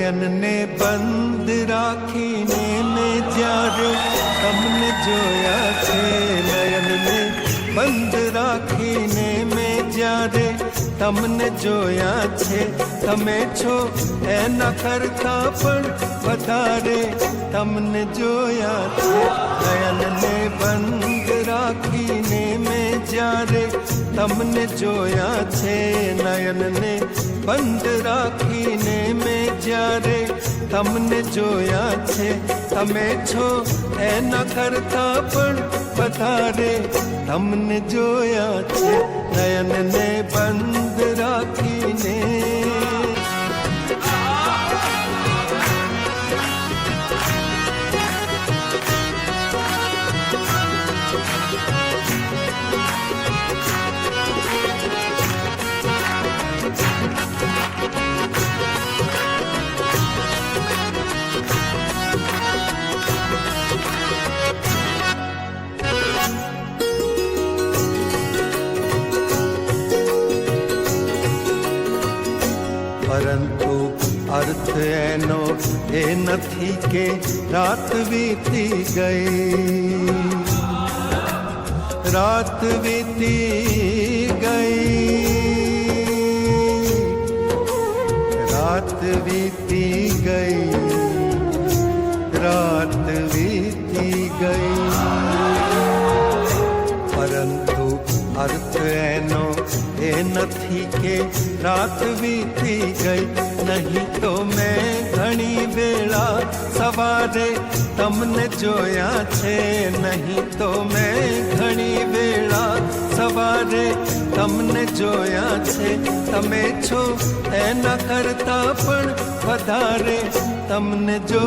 નયન ને બંધ રાખીને મેં જ્યારે તમને જોયા છે, નયન ને બંધ રાખીને મેં જ્યારે તમને જોયા છે, તમે છો એના કરતા પણ વધારે તમને જોયા છે. નયનને બંધ રાખીને મેં જ્યારે તમને જોયા છે, નયનને બંધ રાખીને મેં જ્યારે તમને જોયા છે, તમે છો એના કરતા પણ વધારે તમને જોયા છે. નયનને બંધ રાખીને પરંતુ અર્થ એનો એ નથી કે રાત વીતી ગઈ, રાત વીતી ગઈ, રાત વીતી ગઈ, રાત વીતી ગઈ. પરંતુ અર્થ એનો એ નથી કે રાત વીતી ગઈ, નહીં તો મેં ઘણી વેળા સવારે તમને જોયા છે, નહીં તો મેં ઘણી વેળા સવારે તમને જોયા છે, તમે છો એના કરતા પણ વધારે તમને જો